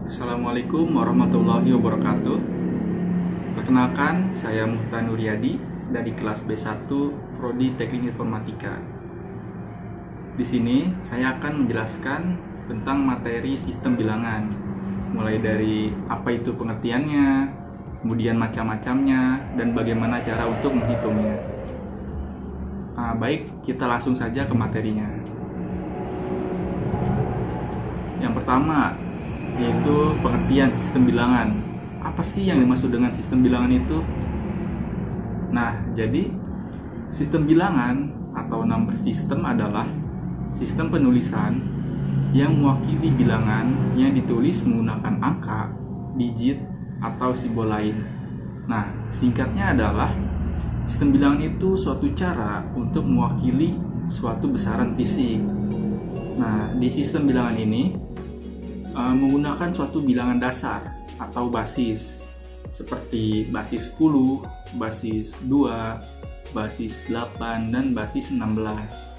Assalamualaikum warahmatullahi wabarakatuh. Perkenalkan, saya Muhtar Nuryadi dari kelas B1 Prodi Teknik Informatika. Di sini saya akan menjelaskan tentang materi sistem bilangan, mulai dari apa itu pengertiannya, kemudian macam-macamnya, dan bagaimana cara untuk menghitungnya. Baik, kita langsung saja ke materinya. Yang pertama, yaitu pengertian sistem bilangan. Apa sih yang dimaksud dengan sistem bilangan itu? Nah, jadi sistem bilangan atau number system adalah sistem penulisan yang mewakili bilangan yang ditulis menggunakan angka, digit, atau simbol lain. Nah, singkatnya adalah sistem bilangan itu suatu cara untuk mewakili suatu besaran fisik. Nah, di sistem bilangan ini menggunakan suatu bilangan dasar atau basis seperti basis 10, basis 2, basis 8, dan basis 16.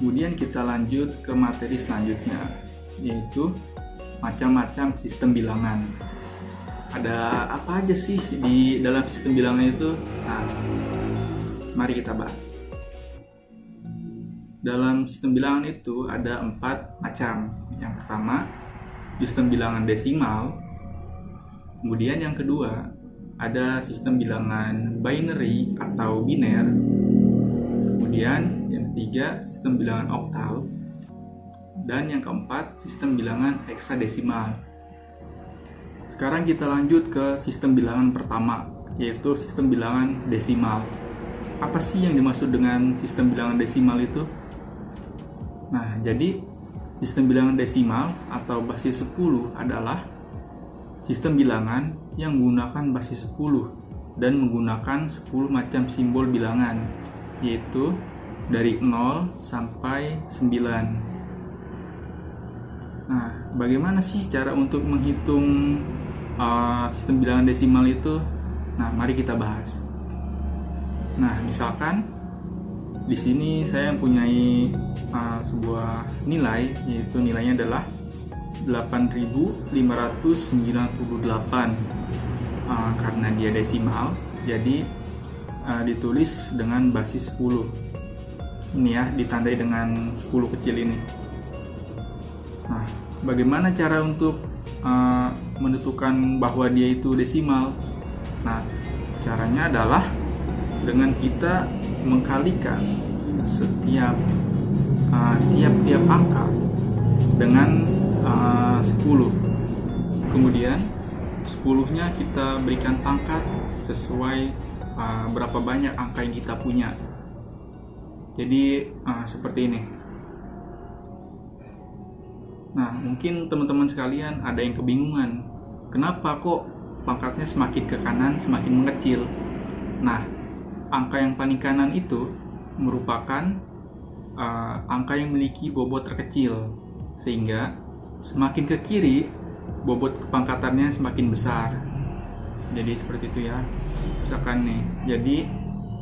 Kemudian kita lanjut ke materi selanjutnya, yaitu macam-macam sistem bilangan. Ada apa aja sih di dalam sistem bilangan itu? Nah, mari kita bahas. Dalam sistem bilangan itu ada 4 macam. Yang pertama, sistem bilangan desimal. Kemudian yang kedua, ada sistem bilangan binary atau biner. Kemudian yang ketiga, sistem bilangan oktal. Dan yang keempat, sistem bilangan heksadesimal. Sekarang kita lanjut ke sistem bilangan pertama, yaitu sistem bilangan desimal. Apa sih yang dimaksud dengan sistem bilangan desimal itu? Nah, jadi sistem bilangan desimal atau basis 10 adalah sistem bilangan yang menggunakan basis 10 dan menggunakan 10 macam simbol bilangan, yaitu dari 0 sampai 9. Nah, bagaimana sih cara untuk menghitung sistem bilangan desimal itu? Nah, mari kita bahas. Nah, misalkan di sini saya mempunyai sebuah nilai, yaitu nilainya adalah 8.598. Karena dia desimal, jadi ditulis dengan basis 10. Ini ya, ditandai dengan 10 kecil ini. Nah, bagaimana cara untuk menentukan bahwa dia itu desimal? Nah, caranya adalah dengan kita mengkalikan setiap tiap angka dengan 10. Kemudian 10-nya kita berikan pangkat sesuai berapa banyak angka yang kita punya. Jadi seperti ini. Nah, mungkin teman-teman sekalian ada yang kebingungan, kenapa kok pangkatnya semakin ke kanan semakin mengecil? Nah, angka yang paling kanan itu merupakan angka yang memiliki bobot terkecil, sehingga semakin ke kiri bobot kepangkatannya semakin besar. Jadi seperti itu ya. Misalkan nih, jadi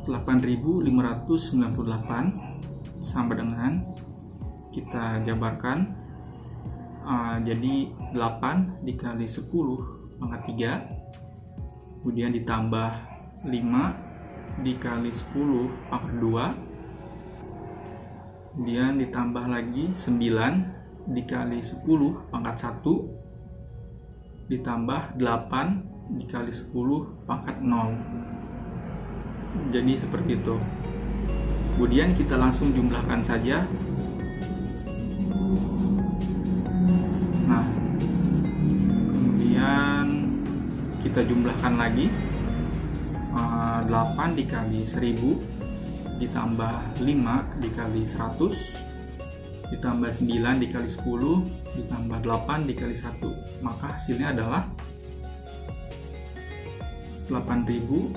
8.598 sama dengan, kita jabarkan, jadi 8 dikali 10 pangkat 3, kemudian ditambah 5 dikali 10 pangkat 2, kemudian ditambah lagi 9 dikali 10 pangkat 1, ditambah 8 dikali 10 pangkat 0. Jadi seperti itu. Kemudian kita langsung jumlahkan saja. Nah, kemudian kita jumlahkan lagi. 8 dikali 1000 ditambah 5 dikali 100 ditambah 9 dikali 10 ditambah 8 dikali 1, maka hasilnya adalah 8.000.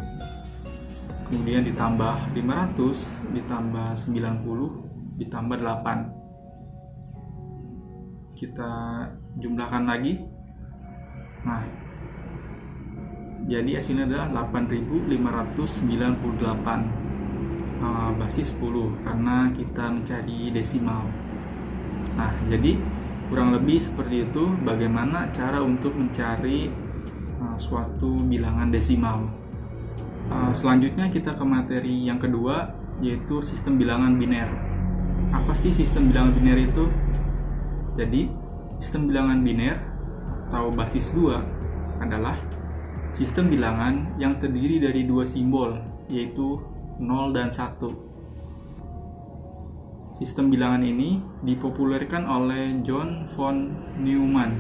Kemudian ditambah 500 ditambah 90 ditambah 8. Kita jumlahkan lagi. Nah, jadi hasilnya adalah 8.598 basis 10 karena kita mencari desimal. Nah, jadi kurang lebih seperti itu bagaimana cara untuk mencari suatu bilangan desimal. Selanjutnya kita ke materi yang kedua, yaitu sistem bilangan biner. Apa sih sistem bilangan biner itu? Jadi, sistem bilangan biner atau basis 2 adalah sistem bilangan yang terdiri dari dua simbol, yaitu 0 dan 1. Sistem bilangan ini dipopulerkan oleh John von Neumann.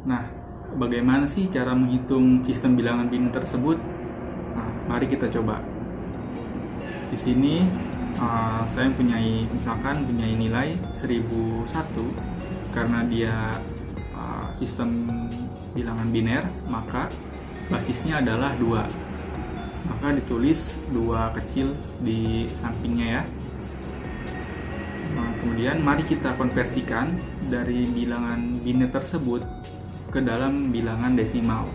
Nah, bagaimana sih cara menghitung sistem bilangan biner tersebut? Nah, mari kita coba. Di sini saya misalkan punya nilai 1001 karena dia sistem bilangan biner, maka basisnya adalah 2. Maka ditulis 2 kecil di sampingnya ya. Kemudian mari kita konversikan dari bilangan biner tersebut ke dalam bilangan desimal.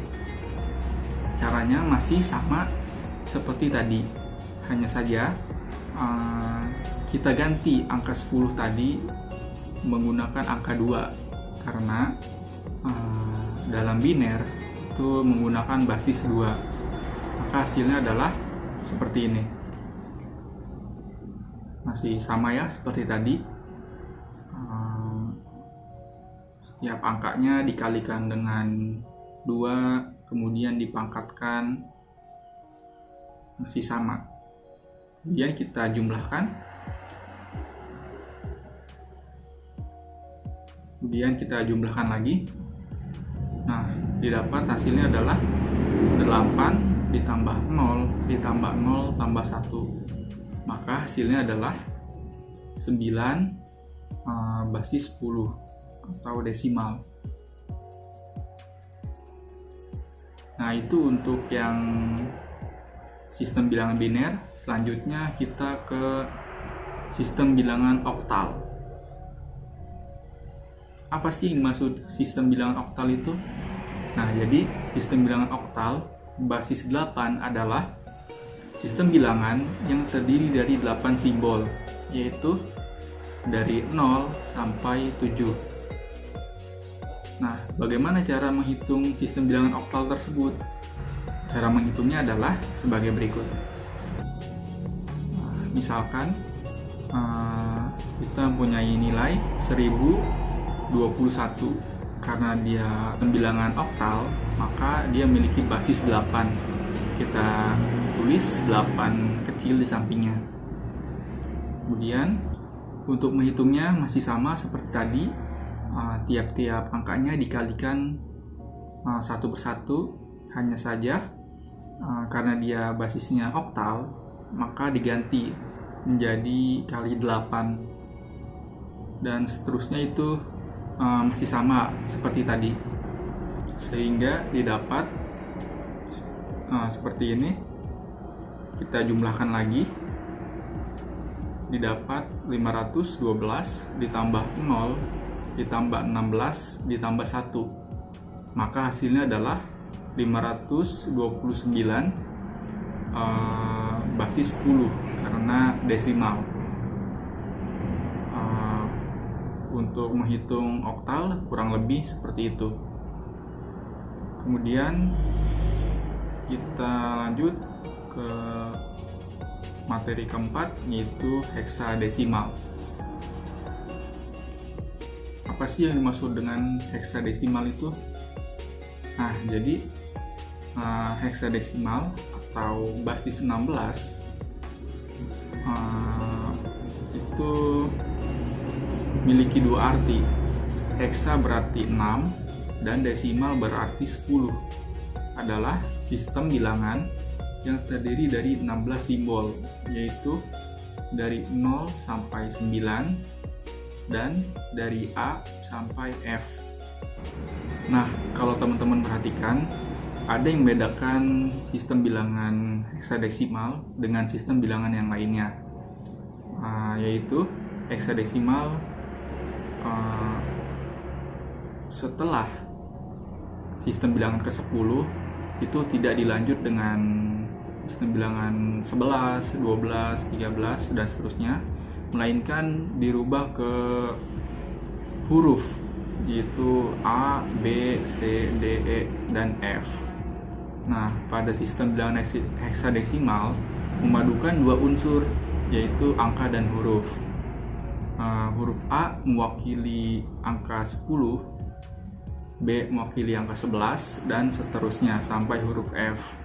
Caranya masih sama seperti tadi, hanya saja kita ganti angka 10 tadi menggunakan angka 2 karena dalam biner itu menggunakan basis 2. Maka hasilnya adalah seperti ini. Masih sama ya seperti tadi. Setiap angkanya dikalikan dengan 2, kemudian dipangkatkan, masih sama. Kemudian kita jumlahkan. Kemudian kita jumlahkan lagi. Nah, didapat hasilnya adalah 8 ditambah 0 ditambah 0 tambah 1. Maka hasilnya adalah 9 basis 10 atau desimal. Nah, itu untuk yang sistem bilangan biner. Selanjutnya kita ke sistem bilangan oktal. Apa sih yang dimaksud sistem bilangan oktal itu? Nah, jadi sistem bilangan oktal basis 8 adalah sistem bilangan yang terdiri dari 8 simbol, yaitu dari 0 sampai 7. Nah, bagaimana cara menghitung sistem bilangan oktal tersebut? Cara menghitungnya adalah sebagai berikut. Misalkan kita mempunyai nilai 1021. Karena dia bilangan oktal, maka dia memiliki basis 8. Kita tulis 8 kecil di sampingnya. Kemudian untuk menghitungnya masih sama seperti tadi. Tiap-tiap angkanya dikalikan satu persatu. Hanya saja karena dia basisnya oktal, maka diganti menjadi kali 8, dan seterusnya itu masih sama seperti tadi, sehingga didapat seperti ini. Kita jumlahkan lagi, didapat 512 ditambah 0 ditambah 16 ditambah 1. Maka hasilnya adalah 529 basis 10 karena desimal. Untuk menghitung oktal kurang lebih seperti itu. Kemudian kita lanjut ke materi keempat, yaitu heksadesimal. Apa sih yang dimaksud dengan heksadesimal itu? Nah, jadi heksadesimal atau basis 16 itu memiliki dua arti. Heksa berarti 6 dan desimal berarti 10. Adalah sistem bilangan yang terdiri dari 16 simbol, yaitu dari 0 sampai 9 dan dari A sampai F. Nah, kalau teman-teman perhatikan, ada yang membedakan sistem bilangan heksadesimal dengan sistem bilangan yang lainnya, yaitu heksadesimal setelah sistem bilangan ke-10 itu tidak dilanjut dengan sistem bilangan 11, 12, 13, dan seterusnya, melainkan dirubah ke huruf, yaitu A, B, C, D, E, dan F. Nah, pada sistem bilangan heksadesimal memadukan dua unsur, yaitu angka dan huruf. Huruf A mewakili angka 10, B mewakili angka 11, dan seterusnya sampai huruf F.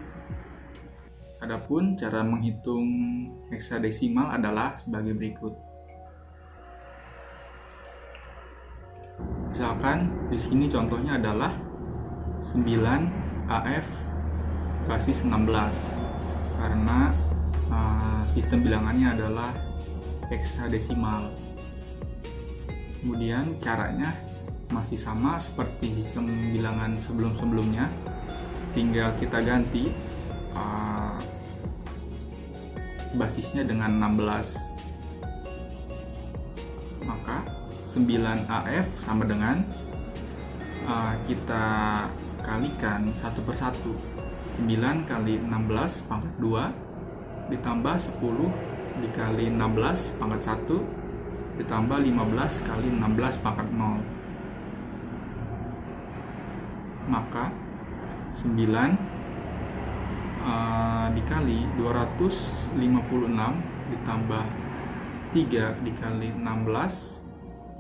Adapun cara menghitung heksadesimal adalah sebagai berikut. Misalkan di sini contohnya adalah 9 AF basis 16 karena sistem bilangannya adalah heksadesimal. Kemudian caranya masih sama seperti sistem bilangan sebelum-sebelumnya, tinggal kita ganti basisnya dengan 16. Maka 9AF sama dengan kita kalikan satu per satu. 9 kali 16 pangkat 2 ditambah 10 dikali 16 pangkat 1 ditambah 15 kali 16 pangkat 0. Maka 9 dikali 256 ditambah 3 dikali 16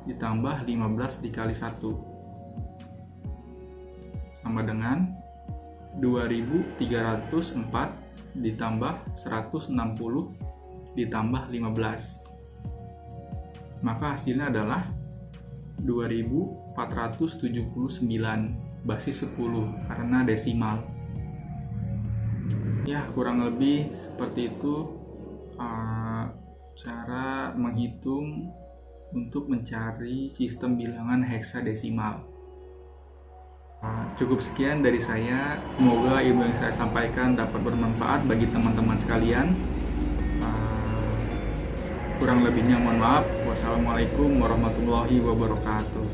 ditambah 15 dikali 1 sama dengan 2304 ditambah 160 ditambah 15. Maka hasilnya adalah 2479 basis 10 karena desimal. Ya, kurang lebih seperti itu cara menghitung untuk mencari sistem bilangan heksadesimal. Cukup sekian dari saya. Semoga ilmu yang saya sampaikan dapat bermanfaat bagi teman-teman sekalian. Kurang lebihnya mohon maaf. Wassalamualaikum warahmatullahi wabarakatuh.